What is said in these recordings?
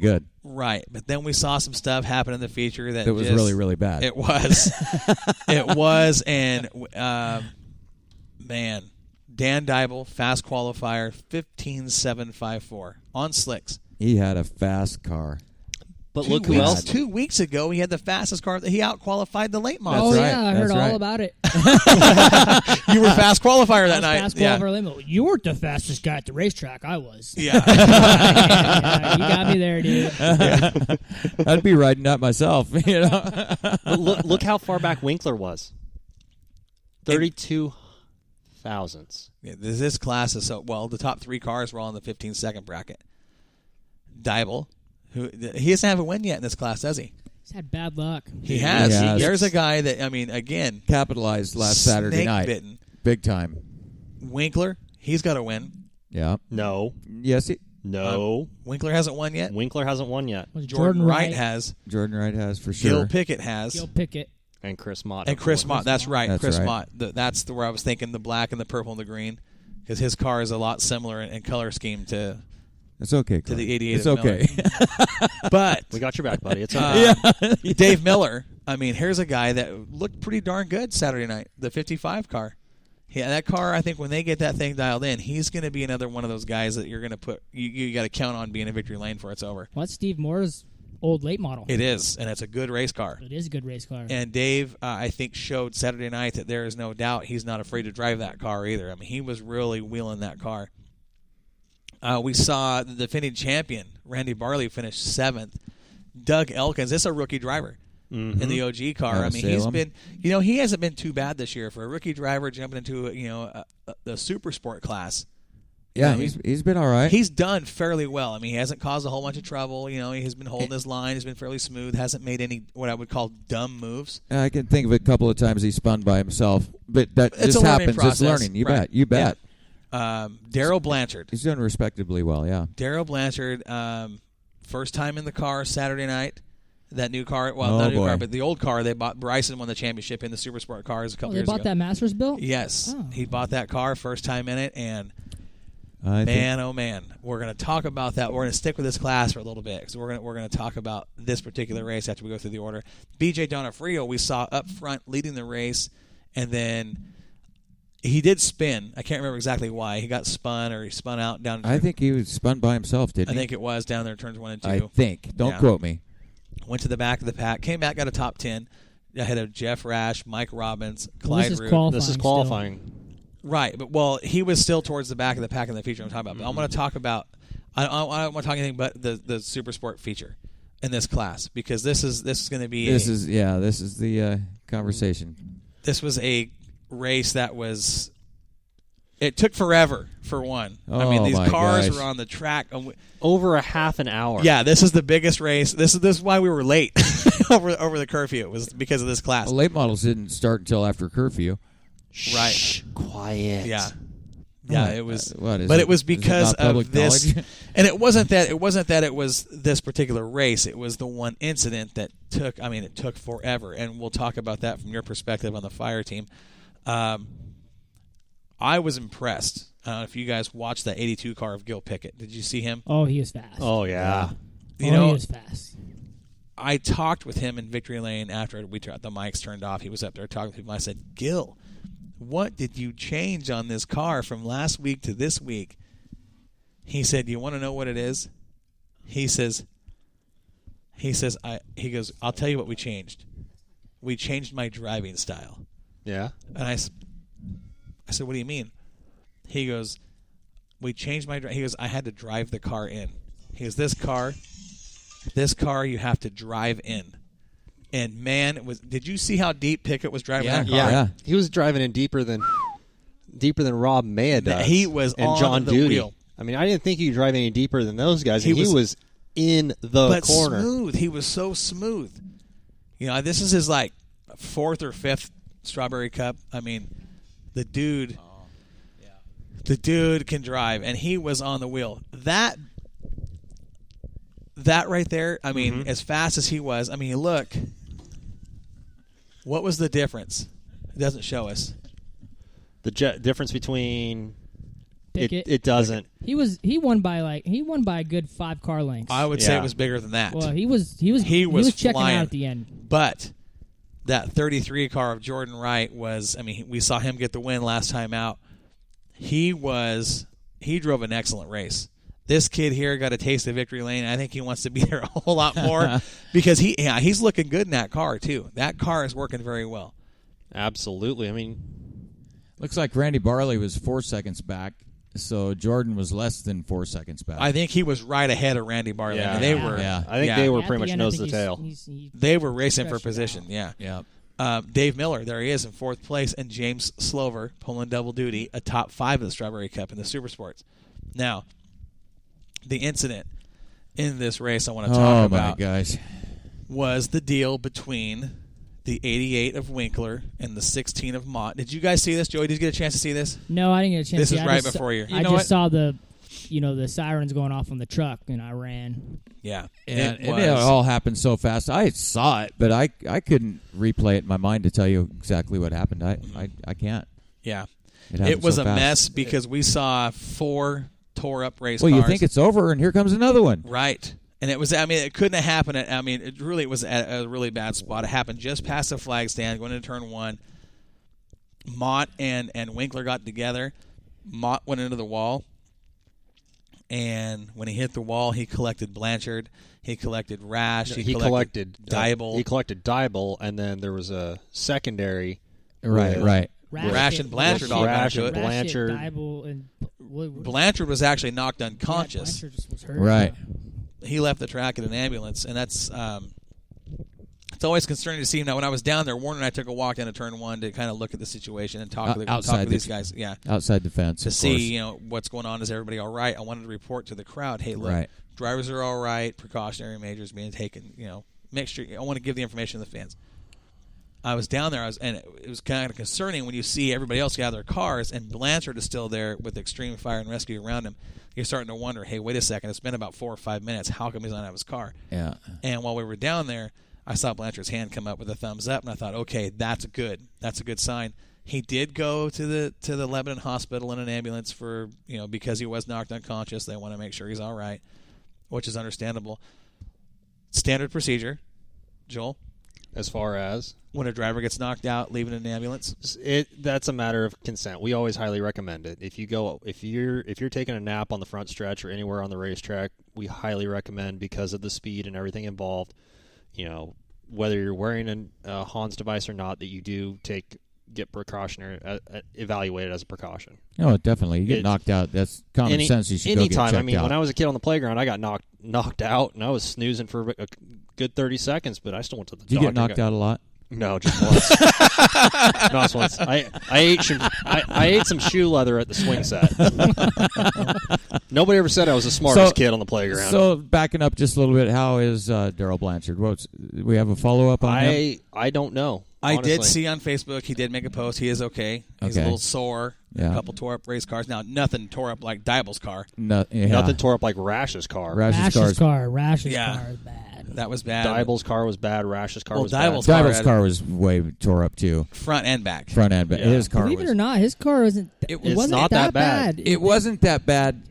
good. Right, but then we saw some stuff happen in the feature that was really, really bad. It was. It was, and man, Dan Dybel, fast qualifier, 15.754 on slicks. He had a fast car. But look who else. 2 weeks ago, he had the fastest car. He out-qualified the late model. That's Oh, right. yeah, I heard That's right. all about it. You were fast qualifier that night. Fast Yeah. qualifier limo. You weren't the fastest guy at the racetrack. I was. Yeah. Yeah, you got me there, dude. I'd be riding that myself. You know. But look how far back Winkler was. 32 thousandths. Yeah, this class is the top 3 cars were all in the 15-second bracket. Dybel, he doesn't have a win yet in this class, does he? He's had bad luck. He has. He has. There's a guy that, again, Capitalized last Saturday night. snake-bitten. Big time. Winkler, he's got a win. Yeah. No. Yes, No. Winkler hasn't won yet. Winkler hasn't won yet. Was Jordan Wright has. Jordan Wright has for sure. Gil Pickett has. Gil Pickett. And Chris Mott. And Chris Mott. That's right. That's Chris right. Mott. That's where I was thinking the black and the purple and the green, because his car is a lot similar in color scheme to It's okay. to the 88. It's of okay. But We got your back, buddy. It's okay. Dave Miller, here's a guy that looked pretty darn good Saturday night, the 55 car. Yeah, that car, I think when they get that thing dialed in, he's going to be another one of those guys that you're going to put, you got to count on being in victory lane for it's over. What's Steve Moore's old late model? It is, and it's a good race car. It is a good race car. And Dave, I think, showed Saturday night that there is no doubt he's not afraid to drive that car either. He was really wheeling that car. We saw the defending champion, Randy Barley, finish 7th. Doug Elkins, this is a rookie driver in the OG car. He's been, he hasn't been too bad this year for a rookie driver jumping into, the super sport class. Yeah, he's been all right. He's done fairly well. He hasn't caused a whole bunch of trouble. He has been holding his line. He's been fairly smooth. Hasn't made any what I would call dumb moves. I can think of a couple of times he spun by himself, but that It's just a learning happens. process. It's learning. You Right. bet. You bet. Daryl Blanchard. He's doing respectably well. Yeah. Daryl Blanchard, first time in the car Saturday night. That new car, not Oh, a new boy. car, but the old car they bought. Bryson won the championship in the Super Sport cars a couple they years bought ago. that Masters built? Yes, Oh. he bought that car first time in it, and I man, oh man, we're going to talk about that. We're going to stick with this class for a little bit because we're going to talk about this particular race after we go through the order. BJ Donofrio, we saw up front leading the race, and then he did spin. I can't remember exactly why. He got spun or he spun out down. I think he was spun by himself, didn't I he? think it was down there in turns 1 and 2. I think. Don't Yeah. quote me. Went to the back of the pack, came back, got a top 10 ahead of Jeff Rash, Mike Robbins, Clyde This is Root. qualifying. This is still. qualifying. Right, but he was still towards the back of the pack in the feature I'm talking about. But I'm going to talk about. I don't want to talk anything but the Super Sport feature in this class because this is going to be. This is the conversation. This was a race that was. It took forever for one. Oh, these my cars gosh. were on the track. Over a half an hour. Yeah, this is the biggest race. This is why we were late over the curfew. It was because of this class. Well, late models didn't start until after curfew. Right. Shh, quiet. Yeah. Yeah, What? it was. What is but it? it was Is it because not public of this, knowledge? and it wasn't that it was this particular race. It was the one incident that took. It took forever, and we'll talk about that from your perspective on the fire team. I was impressed. I don't know if you guys watched that 82 car of Gil Pickett. Did you see him? Oh, he is fast. Oh, yeah. You he know, is fast. I talked with him in Victory Lane after the mics turned off. He was up there talking to people. I said, Gil, what did you change on this car from last week to this week? He said, you want to know what it is? He goes, I'll tell you what we changed. We changed my driving style. Yeah. And I said, what do you mean? He goes, we changed my he goes, I had to drive the car in. He goes, this car you have to drive in. And man, did you see how deep Pickett was driving that car? Yeah. He was driving in deeper than Rob Maya does. He was and on John the Duty. wheel. I didn't think he could drive any deeper than those guys. He He was in the But corner. smooth. He was so smooth. This is his 4th or 5th Strawberry Cup. The dude can drive, and he was on the wheel. That right there, as fast as he was, look, what was the difference? It doesn't show us. The difference between Pickett. It doesn't. He won by a good 5 car lengths. I would say it was bigger than that. Well, he was checking flying. out at the end. But that 33 car of Jordan Wright was, I mean, we saw him get the win last time out. He drove an excellent race. This kid here got a taste of victory lane. I think he wants to be there a whole lot more because he's looking good in that car too. That car is working very well. Absolutely. I mean, looks like Randy Barley was 4 seconds back, so Jordan was less than 4 seconds back. I think he was right ahead of Randy Barley. Yeah. I mean, they were. I think they were pretty much nose to tail. They were racing for stretched it position. out. Yeah. Dave Miller, there he is in 4th place, and James Slover pulling double duty, a top 5 of the Strawberry Cup in the Super Sports. Now, the incident in this race I want to talk about guys. was the deal between the 88 of Winkler and the 16 of Mott. Did you guys see this, Joey? Did you get a chance to see this? No, I didn't get a chance. This to is see it. right before you. I just saw the sirens going off on the truck, and I ran. Yeah, it all happened so fast. I saw it, but I couldn't replay it in my mind to tell you exactly what happened. I can't. Yeah, It was so a fast. mess because we saw 4 tore up race Well, cars. you think it's over, and here comes another one. Right. And it was, I mean, it couldn't have happened. It was at a really bad spot. It happened just past the flag stand, going into turn 1. Mott and Winkler got together. Mott went into the wall. And when he hit the wall, he collected Blanchard. He collected Rash. He collected Dybel. He collected Dybel, and then there was a secondary. Right. Rash and Blanchard all got into it. Blanchard. Blanchard was actually knocked unconscious. Blanchard just was hurt. Right. He left the track in an ambulance, and that's it's always concerning to see. Now, when I was down there, Warner and I took a walk down to turn 1 to kind of look at the situation and talk to these guys. Yeah, outside the fence to of see course. What's going on. Is everybody all right? I wanted to report to the crowd. Hey, look, Right. drivers are all right. Precautionary measures being taken. Make sure. I want to give the information to the fans. I was down there, and it was kind of concerning when you see everybody else get out of their cars, and Blanchard is still there with extreme fire and rescue around him. You're starting to wonder, hey, wait a second, it's been about 4 or 5 minutes. How come he's not out of his car? Yeah. And while we were down there, I saw Blanchard's hand come up with a thumbs up, and I thought, okay, that's good. That's a good sign. He did go to the Lebanon hospital in an ambulance for because he was knocked unconscious. They want to make sure he's all right, which is understandable. Standard procedure, Joel. As far as when a driver gets knocked out, leaving an ambulance, that's a matter of consent. We always highly recommend it. If you're taking a nap on the front stretch or anywhere on the racetrack, we highly recommend, because of the speed and everything involved. Whether you're wearing a Hans device or not, that you do get precautionary evaluated as a precaution. Oh, definitely. You get knocked out. That's common sense. You should go get checked out. When I was a kid on the playground, I got knocked out, and I was snoozing for a good 30 seconds, but I still went to the doctor. Did you get knocked out a lot? No, just once. Not once. I ate some shoe leather at the swing set. Nobody ever said I was the smartest kid on the playground. So backing up just a little bit, how is Darrell Blanchard? We have a follow up on him? I don't know. I honestly. did see on Facebook he did make a post. He is okay. He's a little sore. Yeah. A couple tore up race cars. Now nothing tore up like Dybel's car. Nothing tore up like Rash's car. Rash's car is bad. That was bad. Dybel's car was bad. Rash's car was Dybel's bad. Dybel's car was way tore up too. Front and back. Yeah. His car Believe it or not, his car wasn't. It wasn't not that bad. It wasn't that bad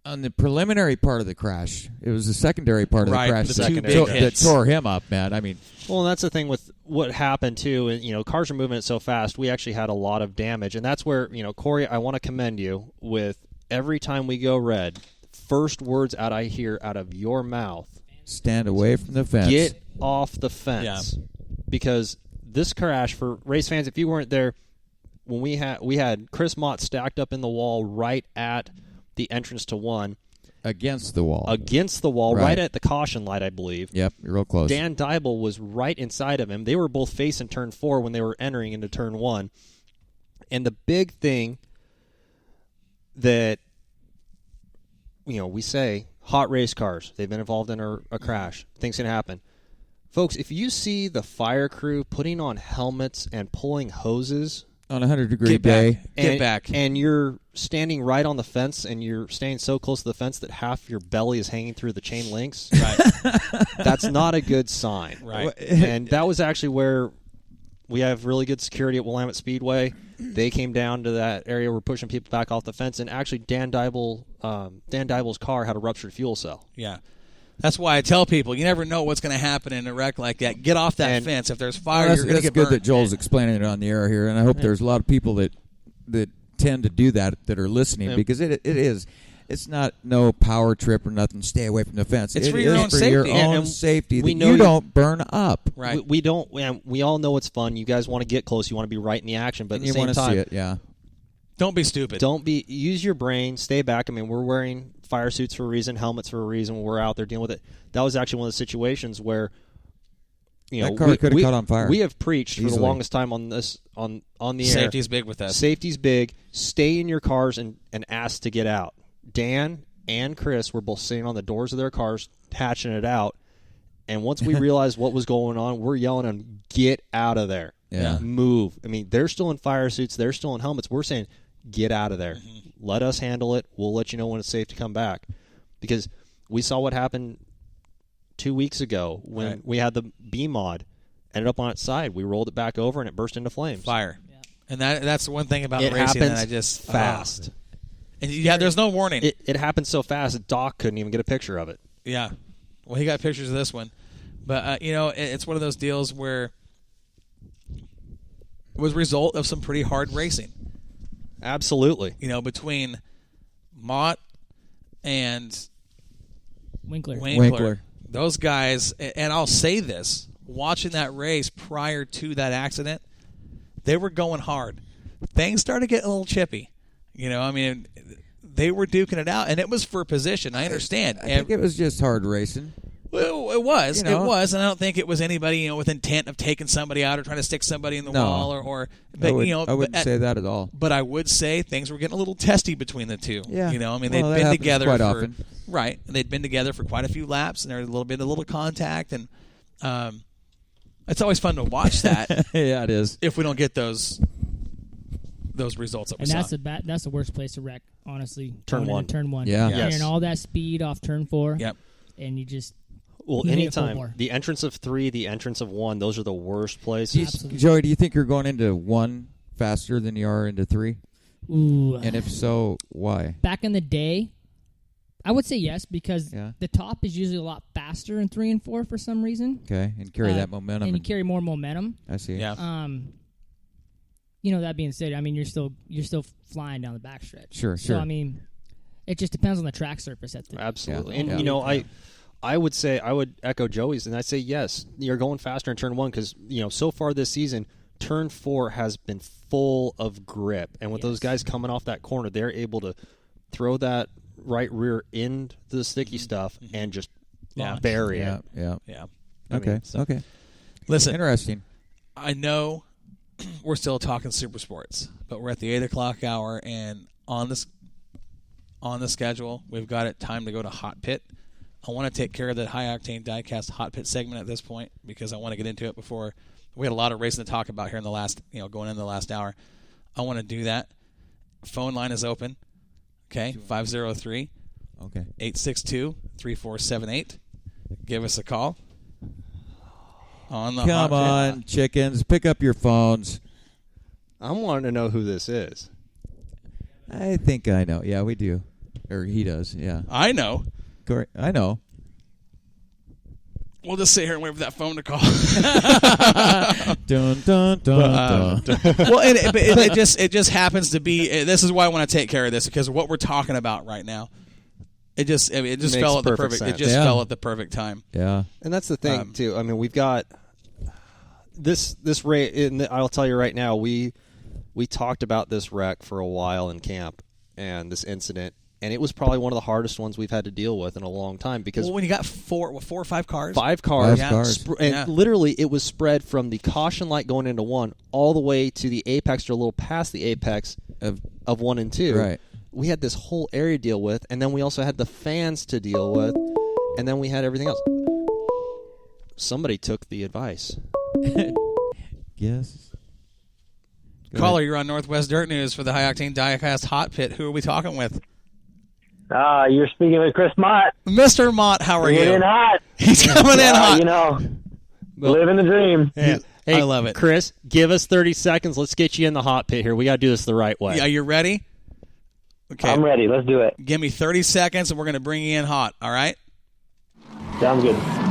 on the preliminary part of the crash. It was the secondary part of the crash the two big that hits. tore him up, man. I mean, well, and that's the thing with what happened too. And cars are moving it so fast. We actually had a lot of damage, and that's where Corey, I want to commend you with every time we go red. First words I hear out of your mouth: stand away from the fence. Get off the fence. Yeah. Because this crash, for race fans, if you weren't there, when we had Chris Mott stacked up in the wall right at the entrance to 1. Against the wall. Right at the caution light, I believe. Yep, you're real close. Dan Dybel was right inside of him. They were both facing turn 4 when they were entering into turn 1. And the big thing that, we say, hot race cars, they've been involved in a crash. Things can happen. Folks, if you see the fire crew putting on helmets and pulling hoses on a 100-degree day, get back. And you're standing right on the fence, and you're staying so close to the fence that half your belly is hanging through the chain links. Right. That's not a good sign. Right. And that was actually where we have really good security at Willamette Speedway. They came down to that area. We're pushing people back off the fence, and actually Dan Dybel's car had a ruptured fuel cell. Yeah. That's why I tell people, you never know what's going to happen in a wreck like that. Get off that fence. If there's fire, you're going to get burned. That's good that Joel's explaining it on the air here, and I hope there's a lot of people that tend to do that are listening, because it is. It's not no power trip or nothing. Stay away from the fence. It's for your own safety. Your own safety. We That know you don't burn up. Right. We don't. We all know it's fun. You guys want to get close. You want to be right in the action, but at the You same want to time, see it, yeah. Don't be stupid. Use your brain. Stay back. I mean, we're wearing fire suits for a reason, helmets for a reason. We're out there dealing with it. That was actually one of the situations where, that car could have caught on fire. We have preached easily for the longest time on this on the air. Safety's big with us. Safety's big. Stay in your cars and ask to get out. Dan and Chris were both sitting on the doors of their cars, hatching it out. And once we realized what was going on, we're yelling at them, get out of there. Yeah. Move. I mean, they're still in fire suits. They're still in helmets. We're saying, get out of there. Mm-hmm. Let us handle it. We'll let you know when it's safe to come back. Because we saw what happened 2 weeks ago when we had the B-mod. Ended up on its side. We rolled it back over, and it burst into flames. Fire. Yeah. And that's the one thing about it racing that I just fast. And there's no warning. It happened so fast, Doc couldn't even get a picture of it. Yeah. Well, he got pictures of this one. But, it's one of those deals where it was a result of some pretty hard racing. Absolutely. Between Mott and Winkler. Those guys, and I'll say this, watching that race prior to that accident, they were going hard. Things started getting a little chippy. They were duking it out, and it was for position. I understand. I think it was just hard racing. Well, it was. It was, and I don't think it was anybody, with intent of taking somebody out or trying to stick somebody in the wall or. But, I wouldn't say that at all. But I would say things were getting a little testy between the two. Yeah. They'd been together quite for often. Right. They'd been together for quite a few laps, and there was a little contact, and it's always fun to watch that. Yeah, it is. If we don't get those results that we saw. And that's the worst place to wreck, honestly. Turn one. Turn one. Yeah. Yes. And all that speed off turn 4. Yep. And you just. Well, you anytime. The entrance of 3, the entrance of 1, those are the worst places. Absolutely. Joey, do you think you're going into 1 faster than you are into 3? Ooh. And if so, why? Back in the day, I would say yes, because the top is usually a lot faster in 3 and 4 for some reason. Okay, and carry that momentum. And you carry more momentum. I see. Yeah. That being said, you're still flying down the backstretch. Sure. So it just depends on the track surface at the Absolutely. Yeah. And I would say, I would echo Joey's, and I'd say yes, you're going faster in turn 1 because, so far this season, turn 4 has been full of grip. And with those guys coming off that corner, they're able to throw that right rear into the sticky stuff and just bury it. Yeah. Okay. Okay. Listen. Interesting. I know we're still talking super sports, but we're at the 8 o'clock hour, and on the schedule, we've got it time to go to Hot Pit. I want to take care of the High Octane Diecast Hot Pit segment at this point because I want to get into it before we had a lot of racing to talk about here in the last, going into the last hour. I want to do that. Phone line is open. Okay, 503. Okay. 862-3478. Give us a call. On the Come on, chickens, pick up your phones. I'm wanting to know who this is. I think I know. Yeah, we do. Or he does, yeah. I know. Correct. I know. We'll just sit here and wait for that phone to call. Dun, dun, dun, dun. Well, it just happens to be. This is why I want to take care of this because of what we're talking about right now. It just fell at the perfect. sense. It just fell at the perfect time. Yeah. And that's the thing too. I mean, we've got this race. I'll tell you right now, we talked about this wreck for a while in camp and this incident. And it was probably one of the hardest ones we've had to deal with in a long time because when you got 4 or 5 cars, 5 cars, cars. Literally it was spread from the caution light going into 1 all the way to the apex or a little past the apex of 1 and 2. Right. We had this whole area to deal with, and then we also had the fans to deal with, and then we had everything else. Somebody took the advice. Yes. Caller, you're on Northwest Dirt News for the High Octane Diecast Hot Pit. Who are we talking with? You're speaking with Chris Mott. Mr. Mott, how are you? Getting in hot. He's coming in hot. Living the dream. Yeah. Hey, I love it. Chris, give us 30 seconds. Let's get you in the hot pit here. We got to do this the right way. Yeah, you ready? Okay. I'm ready. Let's do it. Give me 30 seconds, and we're going to bring you in hot, all right? Sounds good.